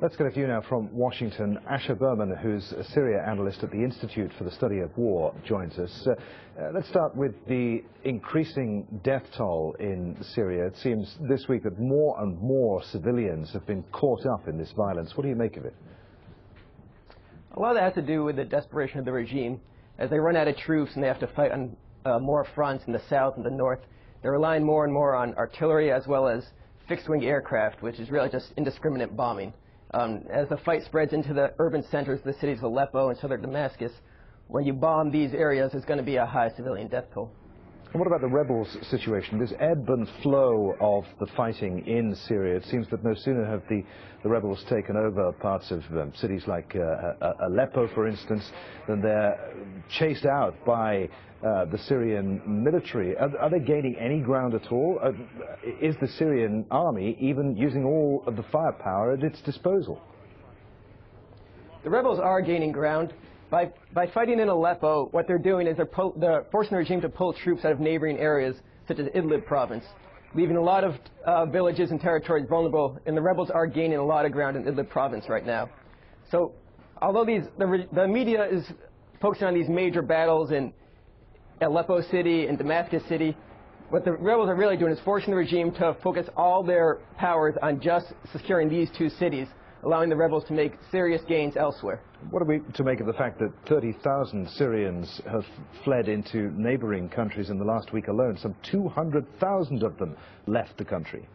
Let's get a view now from Washington. Berman, who's a Syria analyst at the Institute for the Study of War, joins us. Let's start with the increasing death toll in Syria. It seems this week that more and more civilians have been caught up in this violence. What do you make of it? A lot of that has to do with the desperation of the regime. As they run out of troops and they have to fight on more fronts in the south and the north, they're relying more and more on artillery as well as fixed-wing aircraft, which is really just indiscriminate bombing. As the fight spreads into the urban centers, the cities of Aleppo and southern Damascus, when you bomb these areas, there's going to be a high civilian death toll. And what about the rebels' situation? This ebb and flow of the fighting in Syria. It seems that no sooner have the rebels taken over parts of cities like Aleppo, for instance, than they're chased out by the Syrian military. Are they gaining any ground at all? Is the Syrian army even using all of the firepower at its disposal? The rebels are gaining ground. By fighting in Aleppo, what they're doing is they're forcing the regime to pull troops out of neighboring areas, such as Idlib province, leaving a lot of villages and territories vulnerable, and the rebels are gaining a lot of ground in Idlib province right now. So, although the media is focusing on these major battles in Aleppo city and Damascus city, what the rebels are really doing is forcing the regime to focus all their powers on just securing these two cities, allowing the rebels to make serious gains elsewhere. What are we to make of the fact that 30,000 Syrians have fled into neighboring countries in the last week alone? Some 200,000 of them left the country.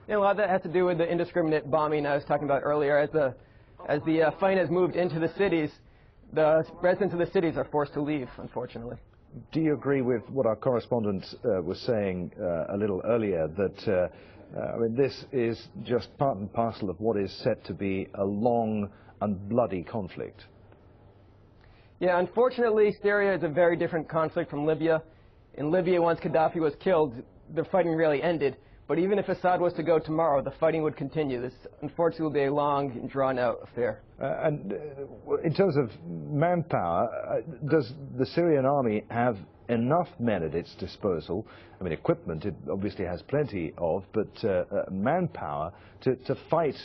A lot of that has to do with the indiscriminate bombing I was talking about earlier. As the fight has moved into the cities, the residents of the cities are forced to leave, unfortunately. Do you agree with what our correspondent was saying a little earlier, that I mean, this is just part and parcel of what is set to be a long and bloody conflict? Yeah, unfortunately, Syria is a very different conflict from Libya. In Libya, once Gaddafi was killed, the fighting really ended. But even if Assad was to go tomorrow, the fighting would continue. This, unfortunately, will be a long and drawn-out affair. And in terms of manpower, does the Syrian army have enough men at its disposal? I mean, equipment it obviously has plenty of, but manpower to fight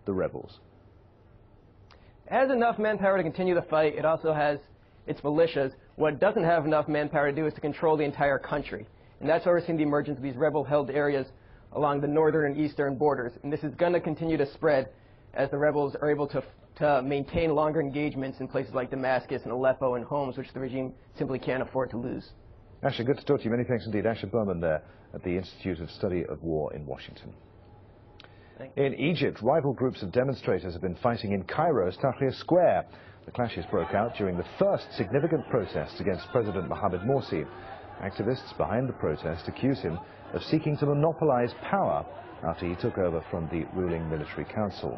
the rebels? It has enough manpower to continue the fight. It also has its militias. What it doesn't have enough manpower to do is to control the entire country. And that's why we're seeing the emergence of these rebel-held areas along the northern and eastern borders. And this is going to continue to spread as the rebels are able to maintain longer engagements in places like Damascus and Aleppo and Homs, which the regime simply can't afford to lose. Asher, good to talk to you. Many thanks indeed. Berman there at the Institute of Study of War in Washington. In Egypt, rival groups of demonstrators have been fighting in Cairo's Tahrir Square. The clashes broke out during the first significant protest against President Mohamed Morsi. Activists behind the protest accuse him of seeking to monopolize power after he took over from the ruling military council.